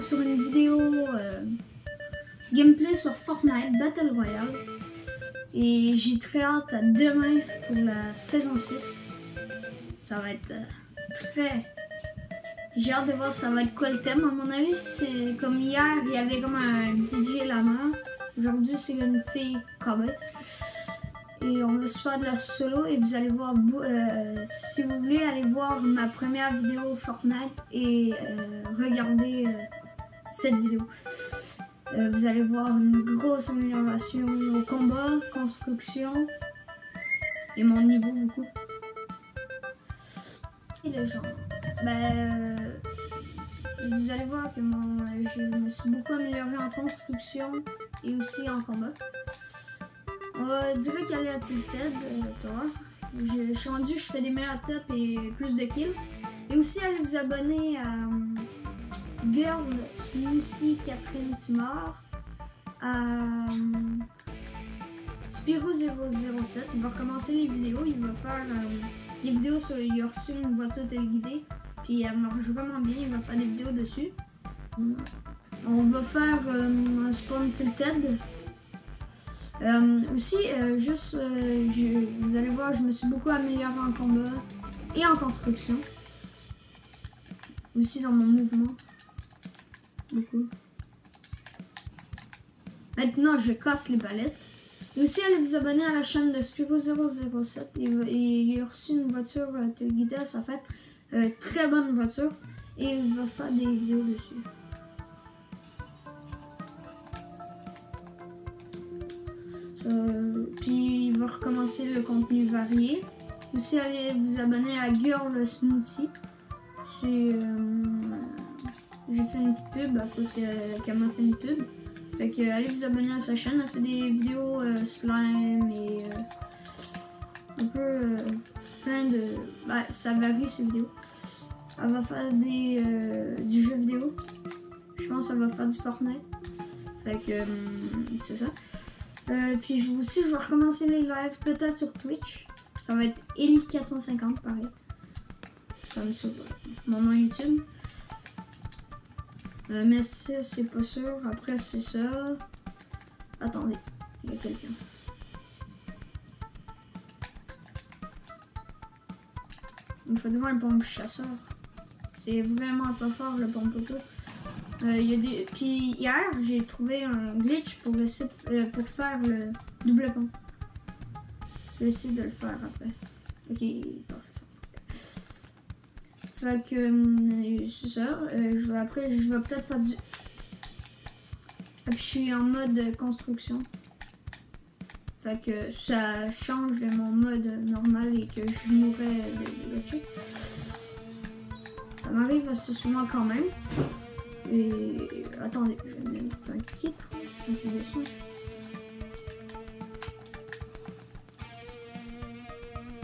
sur une vidéo gameplay sur Fortnite Battle Royale. Et j'ai très hâte à demain pour la saison 6. Ça va être très... J'ai hâte de voir ça va être quoi le thème. À mon avis, c'est comme hier, il y avait comme un DJ là-bas. Aujourd'hui, c'est une fille cowboy. Et on va se faire de la solo et vous allez voir, si vous voulez, aller voir ma première vidéo Fortnite et regarder cette vidéo. Vous allez voir une grosse amélioration au combat, construction et mon niveau beaucoup. Et le genre, vous allez voir que je me suis beaucoup amélioré en construction et aussi en combat. On va direct aller à Tilted, je suis rendu, je fais des meilleurs tops et plus de kills. Et aussi allez vous abonner à Girl Smoothie Catherine Timard, à Spiro007. Il va recommencer les vidéos, il va faire des vidéos sur, il a reçu une voiture téléguidée, puis elle marche vraiment bien, il va faire des vidéos dessus. On va faire un spawn Tilted. Aussi, vous allez voir, je me suis beaucoup amélioré en combat et en construction. Aussi dans mon mouvement. Beaucoup. Maintenant, je casse les palettes. Et aussi, allez vous abonner à la chaîne de Spiro007. Il a reçu une voiture téléguidée, ça fait très bonne voiture. Et il va faire des vidéos dessus. Puis il va recommencer le contenu varié. Aussi allez vous abonner à Girl Smoothie. J'ai fait une pub à cause qu'elle m'a fait une pub. Fait que allez vous abonner à sa chaîne. Elle fait des vidéos slime et un peu plein de... ça varie ses vidéos. Elle va faire du jeu vidéo. Je pense qu'elle va faire du Fortnite. Fait que c'est ça. Puis je vais recommencer les lives peut-être sur Twitch. Ça va être Ellie450 pareil. Comme sur mon nom YouTube. Mais ça c'est pas sûr. Après c'est ça. Attendez, il y a quelqu'un. Il faut devoir un pompe chasseur. C'est vraiment pas fort le pompe auto. Puis hier, j'ai trouvé un glitch pour essayer pour faire le double pont. Je vais essayer de le faire après. Ok, il part ça. Fait que c'est ça. Après, je vais peut-être faire du... Et puis je suis en mode construction. Fait que ça change de mon mode normal et que je mourrais de glitcher. Ça m'arrive assez souvent quand même. Et attendez, je vais mettre un titre dessus.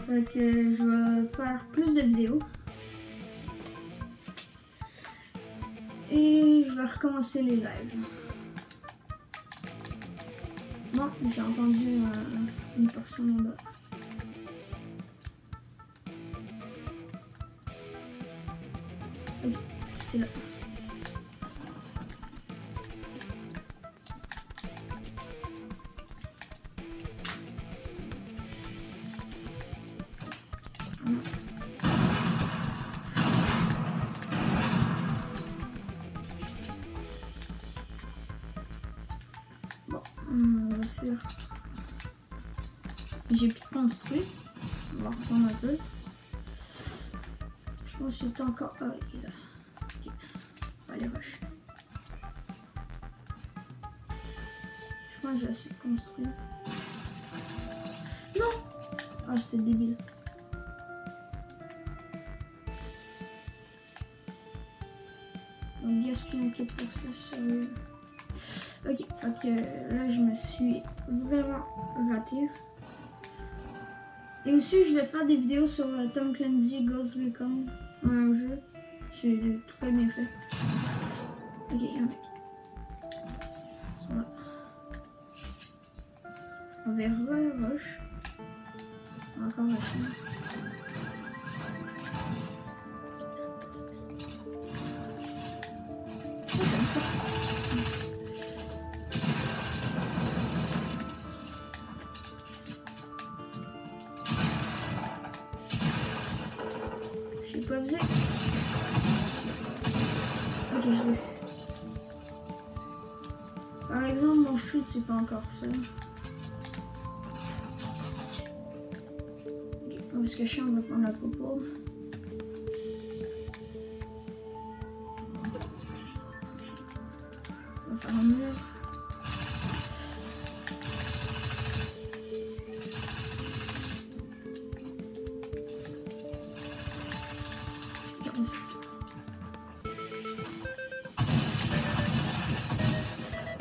Fait que je vais faire plus de vidéos. Et je vais recommencer les lives. Bon, j'ai entendu une personne en bas. Ok, c'est là. Bon, on va faire... J'ai pu construire. On va reprendre un peu. Je pense qu'il est encore... Ah, il est là. Ok. On va aller rush. Je pense que j'ai assez construit. Non! Ah, c'était débile. Donc gaspiller un kit pour ça, sérieux. Ok, fait que là je me suis vraiment raté. Et aussi je vais faire des vidéos sur Tom Clancy Ghost Recon, un jeu. C'est très bien fait. Ok, un mec. Voilà. On va rush. On va encore rusher. J'ai pas visé. Ok, je l'ai eu. Par exemple, mon shoot, c'est pas encore ça. Ok, on va se cacher, on va prendre la popo. On va faire un mur.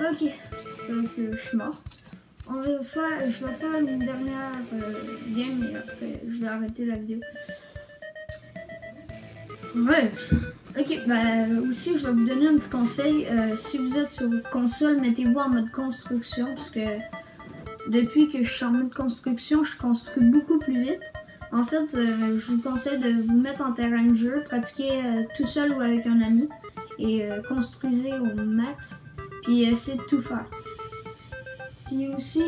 Ok, donc je suis mort. Je vais faire une dernière game et après je vais arrêter la vidéo. Ouais. Ok, bah aussi je vais vous donner un petit conseil. Si vous êtes sur console, mettez-vous en mode construction parce que depuis que je suis en mode construction, je construis beaucoup plus vite. En fait, je vous conseille de vous mettre en terrain de jeu, pratiquer tout seul ou avec un ami et construisez au max. Puis essayez de tout faire. Puis aussi,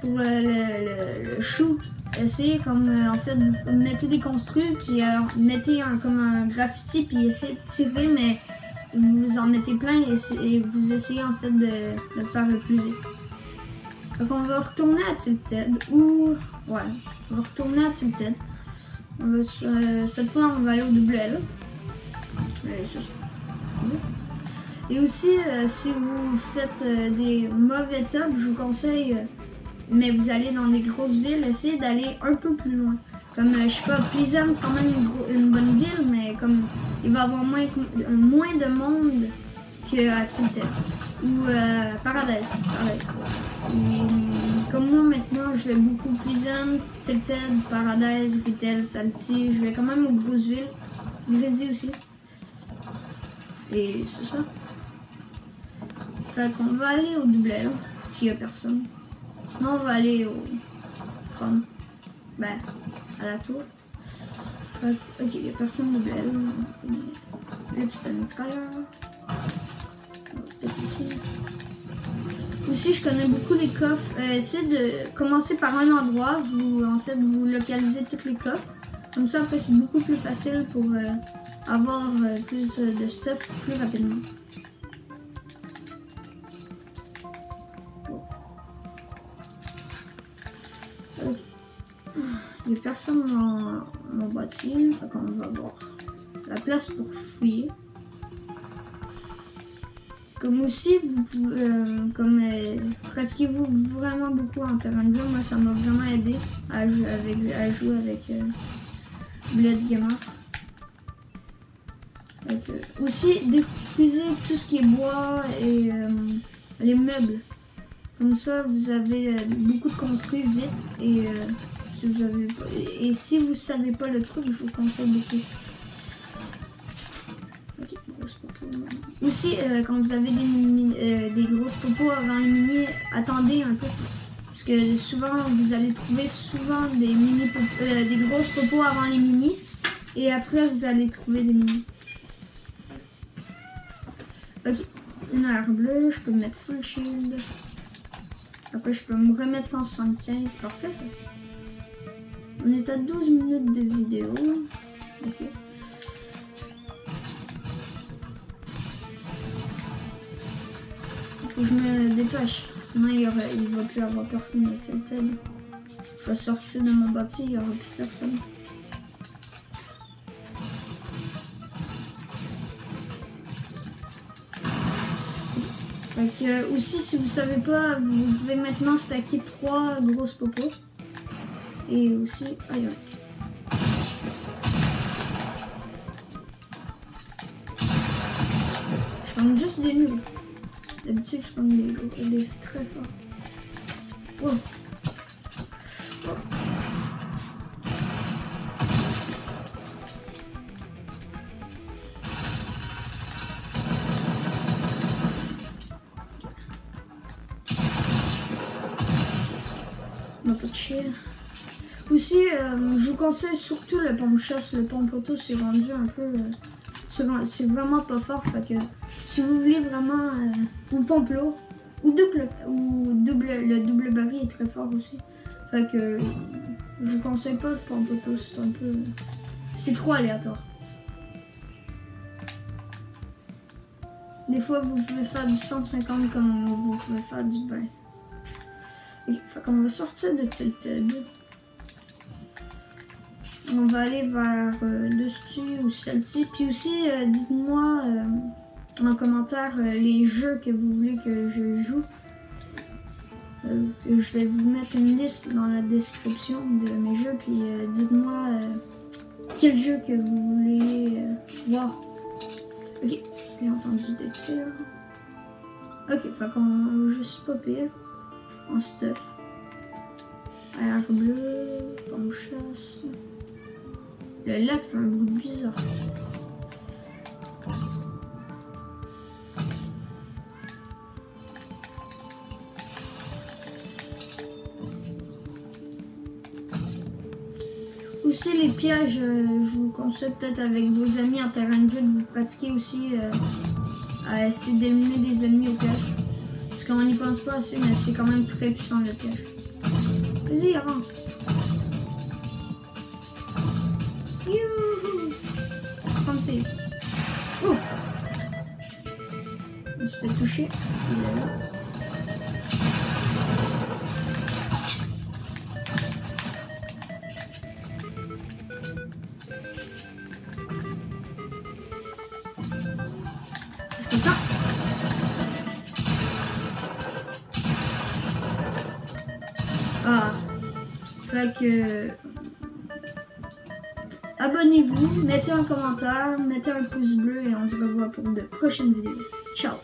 pour le shoot, essayez comme en fait, vous mettez des construits, puis mettez comme un graffiti, puis essayez de tirer, mais vous en mettez plein et vous essayez en fait de faire le plus vite. Donc on va retourner à Tilted, ou ouais, on va retourner à Tilted. Cette fois on va aller au double L. C'est ça. Et aussi, si vous faites des mauvais tops, je vous conseille, mais vous allez dans des grosses villes, essayez d'aller un peu plus loin. Comme, je sais pas, Pleasant, c'est quand même une bonne ville, mais comme il va y avoir moins de monde qu'à Tilted. Ou Paradise, pareil. Comme moi maintenant, je vais beaucoup Pleasant, Tilted, Paradise, Retail, Salty. Je vais quand même aux grosses villes. Grésy aussi. Et c'est ça. Fait qu'on va aller au double L, s'il n'y a personne. Sinon, on va aller au tram. Ben, à la tour. Fait que, ok, il n'y a personne au double L. Le pistolet mitrailleur. Peut-être ici. Aussi, je connais beaucoup les coffres. Essayez de commencer par un endroit. Vous localisez tous les coffres. Comme ça, après, c'est beaucoup plus facile pour avoir plus de stuff plus rapidement. Il n'y a personne dans mon bâtiment, donc on va voir la place pour fouiller. Comme aussi, vous pouvez, pratiquez-vous vraiment beaucoup en terrain de jeu. Moi, ça m'a vraiment aidé à jouer avec Blood Gamer. Aussi, détruisez tout ce qui est bois et les meubles. Comme ça, vous avez beaucoup de construits vite et si vous savez pas le truc, je vous conseille beaucoup. Ok, grosse popo. Aussi, quand vous avez des grosses popos avant les mini, attendez un peu. Parce que souvent, vous allez trouver des grosses popos avant les mini. Et après, vous allez trouver des mini. Ok, une arme bleue, je peux me mettre full shield. Après, je peux me remettre 175, parfait. On est à 12 minutes de vidéo. Ok. Faut que je me dépêche, sinon il va plus avoir personne avec cette tête. Je vais sortir de mon bâti, il n'y aura plus personne. Fait que, aussi, si vous savez pas, vous pouvez maintenant stacker 3 grosses popos. Et aussi, aïe. Je prends juste des nuls. D'habitude, je prends des très forts. Wow. Oh. On va pas de chier. Aussi, je vous conseille surtout le pompe chasse. Le pompe auto, c'est rendu un peu C'est vraiment pas fort. Fait que si vous voulez vraiment ou Pomplo ou le double baril est très fort aussi. Fait que je vous conseille pas de Pomplo, c'est trop aléatoire. Des fois vous pouvez faire du 150 comme vous pouvez faire du 20. Fait qu'on va sortir de Tilted. On va aller vers Dusty ou Salty. Puis aussi, dites-moi en commentaire les jeux que vous voulez que je joue. Je vais vous mettre une liste dans la description de mes jeux. Puis dites-moi quel jeu que vous voulez voir. Ok, j'ai entendu des tirs. Ok, fait qu'on je suis pas pire. En stuff. Air bleu, pomme chasse. Le lac fait un bruit bizarre. Aussi les pièges, je vous conseille peut-être avec vos amis en terrain de jeu de vous pratiquer aussi à essayer d'éliminer des ennemis au piège. Parce qu'on n'y pense pas assez, mais c'est quand même très puissant le piège. Vas-y, avance. Youhou! Oh! On se fait toucher. Il est là. Je suis content. Ah. Fait que... abonnez-vous, mettez un commentaire, mettez un pouce bleu et on se revoit pour de prochaines vidéos. Ciao!